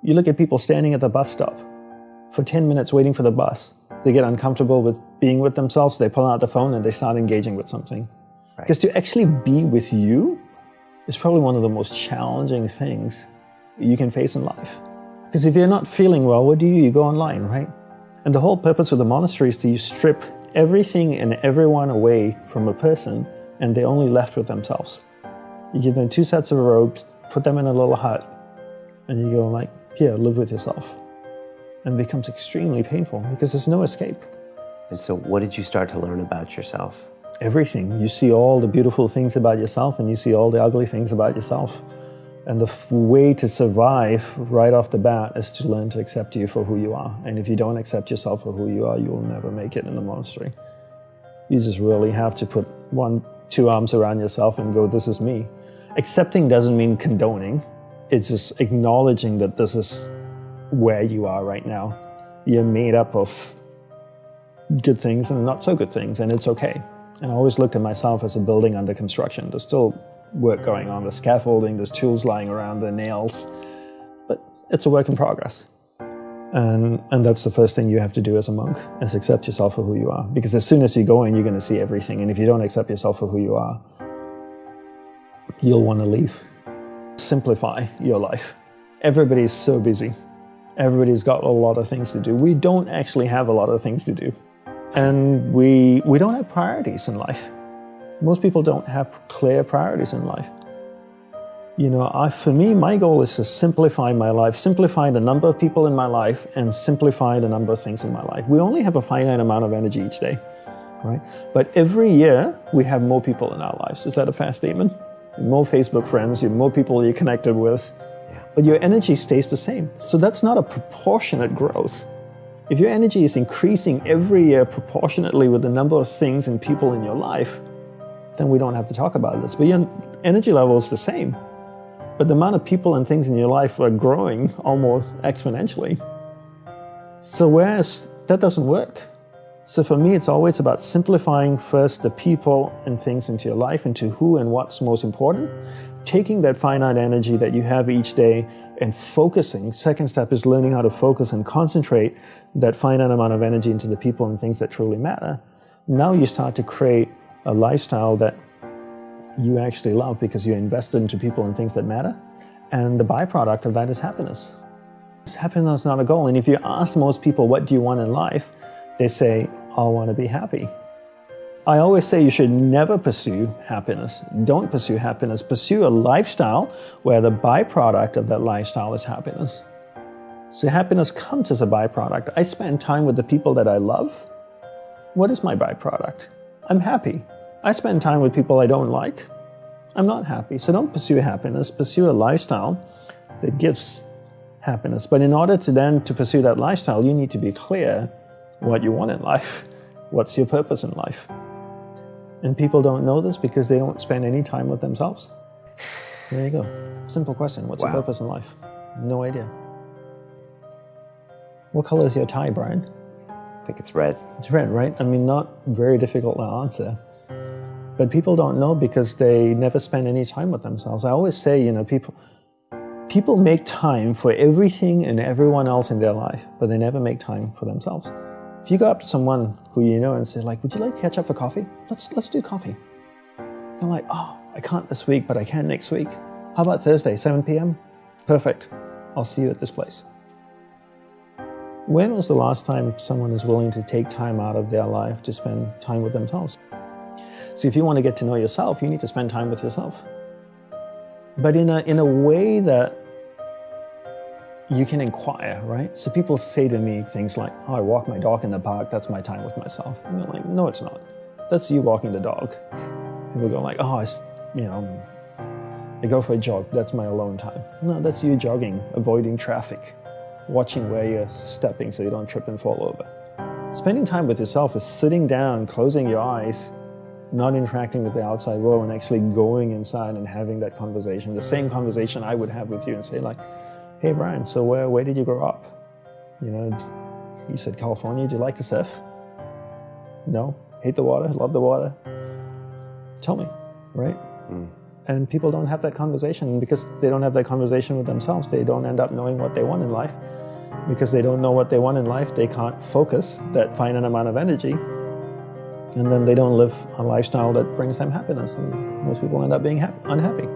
You look at people standing at the bus stop for 10 minutes waiting for the bus. They get uncomfortable with being with themselves, they pull out the phone and they start engaging with something. Because to actually be with you is probably one of the most challenging things you can face in life. Because if you're not feeling well, what do? You go online, right? And the whole purpose of the monastery is to strip everything and everyone away from a person, and they're only left with themselves. You give them 2 sets of robes, put them in a little hut, and you go like, here, live with yourself. And it becomes extremely painful because there's no escape. And so what did you start to learn about yourself? Everything. You see all the beautiful things about yourself and you see all the ugly things about yourself. And the way to survive right off the bat is to learn to accept you for who you are. And if you don't accept yourself for who you are, you will never make it in the monastery. You just really have to put 2 arms around yourself and go, this is me. Accepting doesn't mean condoning. It's just acknowledging that this is where you are right now. You're made up of good things and not so good things, and it's okay. And I always looked at myself as a building under construction. There's still work going on, there's scaffolding, there's tools lying around, the nails, but it's a work in progress. And that's the first thing you have to do as a monk, is accept yourself for who you are. Because as soon as you go in, you're going to see everything. And if you don't accept yourself for who you are, you'll want to leave. Simplify your life. Everybody's so busy. Everybody's got a lot of things to do. We don't actually have a lot of things to do. And we don't have priorities in life. Most people don't have clear priorities in life. You know, for me, my goal is to simplify my life, simplify the number of people in my life, and simplify the number of things in my life. We only have a finite amount of energy each day, right? But every year, we have more people in our lives. Is that a fair statement? More Facebook friends, more people you're connected with, but your energy stays the same. So that's not a proportionate growth. If your energy is increasing every year proportionately with the number of things and people in your life, then we don't have to talk about this. But your energy level is the same. But the amount of people and things in your life are growing almost exponentially. So whereas that doesn't work. So for me, it's always about simplifying first the people and things into your life, into who and what's most important, taking that finite energy that you have each day and focusing. Second step is learning how to focus and concentrate that finite amount of energy into the people and things that truly matter. Now you start to create a lifestyle that you actually love because you're invested into people and things that matter. And the byproduct of that is happiness. Happiness is not a goal. And if you ask most people, what do you want in life? They say, I want to be happy. I always say you should never pursue happiness. Don't pursue happiness. Pursue a lifestyle where the byproduct of that lifestyle is happiness. So happiness comes as a byproduct. I spend time with the people that I love. What is my byproduct? I'm happy. I spend time with people I don't like. I'm not happy. So don't pursue happiness. Pursue a lifestyle that gives happiness. But in order to pursue that lifestyle, you need to be clear what you want in life. What's your purpose in life? And people don't know this because they don't spend any time with themselves. There you go. Simple question. What's your purpose in life? No idea. What color is your tie, Brian? I think it's red. It's red, right? I mean, not very difficult to answer. But people don't know because they never spend any time with themselves. I always say, you know, people make time for everything and everyone else in their life, but they never make time for themselves. If you go up to someone who you know and say, like, would you like to catch up for coffee? Let's do coffee. They're like, oh, I can't this week, but I can next week. How about Thursday, 7 p.m.? Perfect. I'll see you at this place. When was the last time someone is willing to take time out of their life to spend time with themselves? So if you want to get to know yourself, you need to spend time with yourself. But in a way that you can inquire, right? So people say to me things like, oh, I walk my dog in the park, that's my time with myself. And I'm like, no, it's not. That's you walking the dog. People go like, oh, I go for a jog, that's my alone time. No, that's you jogging, avoiding traffic, watching where you're stepping so you don't trip and fall over. Spending time with yourself is sitting down, closing your eyes, not interacting with the outside world, and actually going inside and having that conversation. The same conversation I would have with you and say like, hey Brian, so where did you grow up? You know, you said California, do you like to surf? No? Hate the water, love the water? Tell me, right? And people don't have that conversation. Because they don't have that conversation with themselves, they don't end up knowing what they want in life. Because they don't know what they want in life, they can't focus that finite amount of energy. And then they don't live a lifestyle that brings them happiness. And most people end up being unhappy.